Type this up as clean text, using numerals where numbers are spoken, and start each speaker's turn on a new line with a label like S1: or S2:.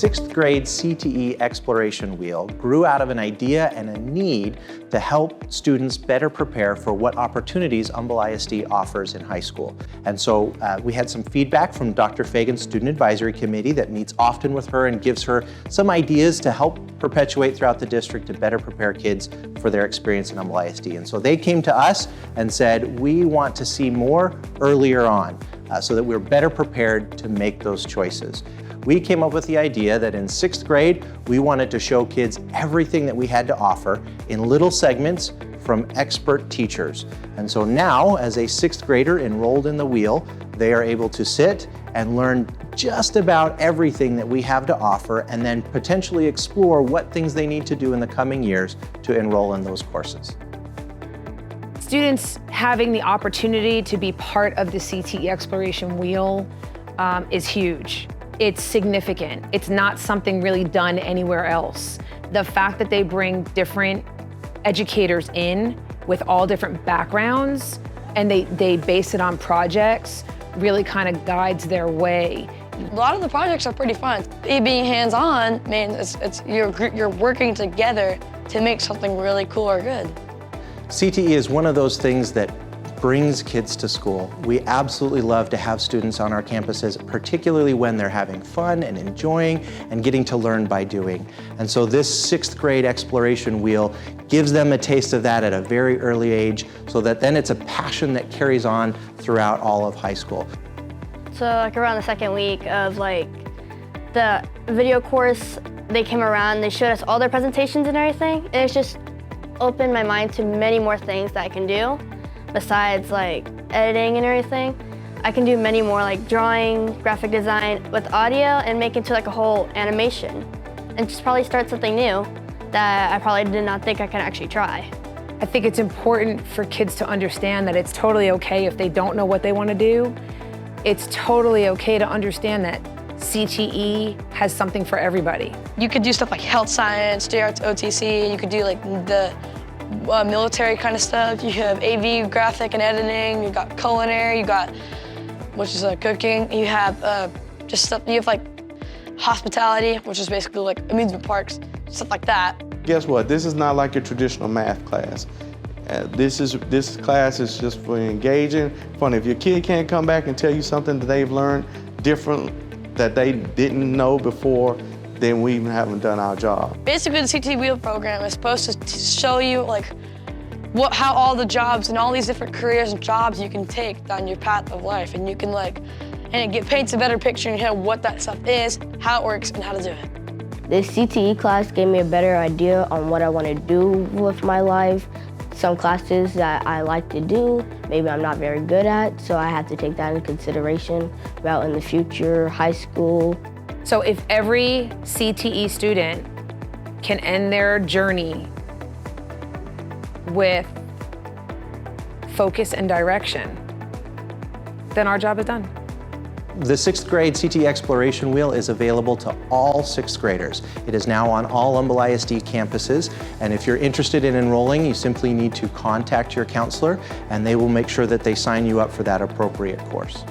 S1: sixth grade CTE Exploration Wheel grew out of an idea and a need to help students better prepare for what opportunities Humble ISD offers in high school. And so we had some feedback from Dr. Fagan's Student Advisory Committee that meets often with her and gives her some ideas to help perpetuate throughout the district to better prepare kids for their experience in Humble ISD. And so they came to us and said, we want to see more earlier on so that we're better prepared to make those choices. We came up with the idea that in sixth grade, we wanted to show kids everything that we had to offer in little segments from expert teachers. And so now, as a sixth grader enrolled in the wheel, they are able to sit and learn just about everything that we have to offer and then potentially explore what things they need to do in the coming years to enroll in those courses.
S2: Students having the opportunity to be part of the CTE Exploration Wheel is huge. It's significant. It's not something really done anywhere else. The fact that they bring different educators in with all different backgrounds and they base it on projects really kind of guides their way.
S3: A lot of the projects are pretty fun. It being hands-on means you're working together to make something really cool or good.
S1: CTE is one of those things that brings kids to school. We absolutely love to have students on our campuses, particularly when they're having fun and enjoying and getting to learn by doing. And so this sixth grade exploration wheel gives them a taste of that at a very early age so that then it's a passion that carries on throughout all of high school.
S4: So like around the second week of the video course, they came around, they showed us all their presentations and everything, and it's just opened my mind to many more things that I can do. Besides editing and everything, I can do many more drawing, graphic design with audio and make it into a whole animation and just probably start something new that I probably did not think I could actually try.
S2: I think it's important for kids to understand that it's totally okay if they don't know what they want to do. It's totally okay to understand that CTE has something for everybody.
S3: You could do stuff like health science, JR's OTC, you could do the military kind of stuff. You have AV, graphic and editing. You got culinary. You got, which is cooking. You have just stuff. You have hospitality, which is basically amusement parks, stuff like that.
S5: Guess what? This is not like your traditional math class. This class is just for engaging, fun. If your kid can't come back and tell you something that they've learned different that they didn't know before, then we haven't done our job.
S3: Basically, the CTE Wheel program is supposed to show you how all the jobs and all these different careers and jobs you can take down your path of life, and you can and it paints a better picture in your head of what that stuff is, how it works, and how to do it.
S4: This CTE class gave me a better idea on what I want to do with my life. Some classes that I like to do, maybe I'm not very good at, so I have to take that into consideration about in the future, high school.
S2: So if every CTE student can end their journey with focus and direction, then our job is done.
S1: The sixth grade CTE Exploration Wheel is available to all sixth graders. It is now on all Humble ISD campuses, and if you're interested in enrolling, you simply need to contact your counselor and they will make sure that they sign you up for that appropriate course.